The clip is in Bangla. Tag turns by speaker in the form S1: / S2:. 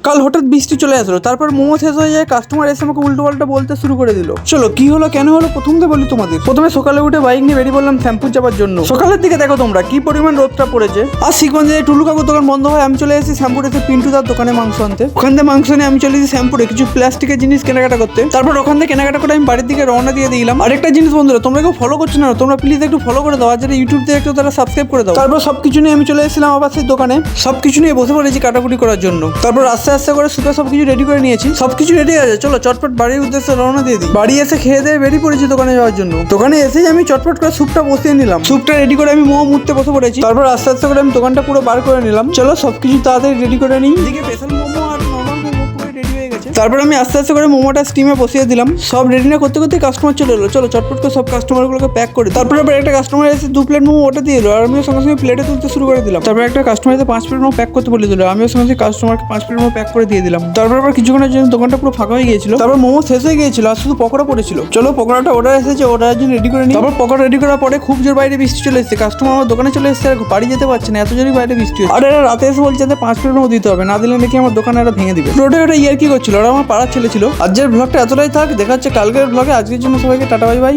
S1: কাল হঠাৎ বৃষ্টি চলে আসলো, তারপর মোমো শেষ হয়ে যায়, কাস্টমার এসে আমাকে উল্টো পাল্টা বলতে শুরু করে দিল। চলো কি হলো কেন হলো প্রথম থেকে বলি তোমাদের। প্রথমে সকালে উঠে বাইক নিয়ে বেরিয়ে বললাম শ্যাম্পু যাবার জন্য। সকালের দিকে দেখো তোমরা কি পরিমাণ রোদটা পড়েছে। আর শিখগঞ্জে টুলু কাকুর দোকান বন্ধ হয়, আমি চলে এসেছি শ্যাম্পুর এসে পিন্টুদার দোকানে মাংস আনতে। ওখান থেকে মাংস নিয়ে আমি চলে এসেছি শ্যাম্পুরে কিছু প্লাস্টিকের জিনিস কেনাকাটা করতে। তারপর ওখান থেকে কেনাকাটা করে আমি বাড়ির দিকে রওনা দিয়ে দিলাম। আরেকটা জিনিস বন্ধুরা, তোমরা কেউ ফলো করছো না, তোমরা প্লিজ একটু ফলো করে দাও, আর যারা ইউটিউব থেকে একটু তারা সাবস্ক্রাইব করে দাও। তারপর সবকিছু নিয়ে আমি চলে এসেছিলাম আবার সেই দোকানে, সবকিছু নিয়ে বসে পড়েছি কাটাকুটি করার জন্য। তারপর আস্তে আস্তে করে সুপে সবকিছু রেডি করে নিয়েছি, সবকিছু রেডি আছে, চলো চটপট বাড়ির উদ্দেশ্যে রওনা দিয়ে দিই। বাড়ি এসে খেয়ে দিয়ে বেরিয়ে পড়েছি দোকানে যাওয়ার জন্য। দোকানে এসেই আমি চটপট করে স্যুপটা বসিয়ে নিলাম, স্যুপটা রেডি করে আমি মোমো মুড়তে বসে পড়েছি। তারপর আস্তে আস্তে করে আমি দোকানটা পুরো বার করে নিলাম। চলো সবকিছু তাড়াতাড়ি রেডি করে নিই। এদিকে স্পেশাল মোমো আর নর্মাল মোমো পুরো রেডি হয়ে গেছে। তারপর আমি আস্তে আস্তে করে মোমোটা স্টিমে বসিয়ে দিলাম। সব রেডি না করতে করতে কাস্টমার চলে এলো, চলো চটপট করে সব কাস্টমারগুলোকে প্যাক করে। তারপর আবার একটা কাস্টমার এসে 2 প্লেট মোমো ওটা দিয়ে এলো, আর আমিও সঙ্গে সঙ্গে প্লেটে তুলতে শুরু করে দিলাম। তারপর একটা কাস্টমার এসে 5 প্লেট মোমো প্যাক করতে বলে দিল, আমিও সঙ্গে সঙ্গে কাস্টমারকে 5 প্লেট মোমো প্যাক করে দিয়ে দিলাম। তারপর আবার কিছুক্ষণের জন্য দোকানটা পুরো ফাঁকা হয়ে গিয়েছিল। তারপর মোমো শেষ হয়ে গিয়েছিল, আর শুধু পকোড়া পড়েছিল। চলো পকোড়াটা অর্ডার এসেছে, অর্ডারের জন্য রেডি করে নিই। তারপর পকোড়া রেডি করার পরে খুব জোর বাইরে বৃষ্টি চলে এসেছে, কাস্টমার আমার দোকানে চলে এসেছে, আর বাড়ি যেতে পারছে না, এত জোরই বাইরে বৃষ্টি হচ্ছে। আর এরা রাতে এসে বলছে যে 5 প্লেট মোমো দিতে হবে, না দিলে নাকি আমার দোকানে এরা ভেঙে দিবে। রোডে ওটা ইয়ার কি করছিল, ওরা আমার পাড়ার ছেলে ছিল। আজকের ব্লগটা এতটাই থাক, দেখা হচ্ছে কালকের ব্লগে। আজকের জন্য সবাইকে টাটা বাই বাই।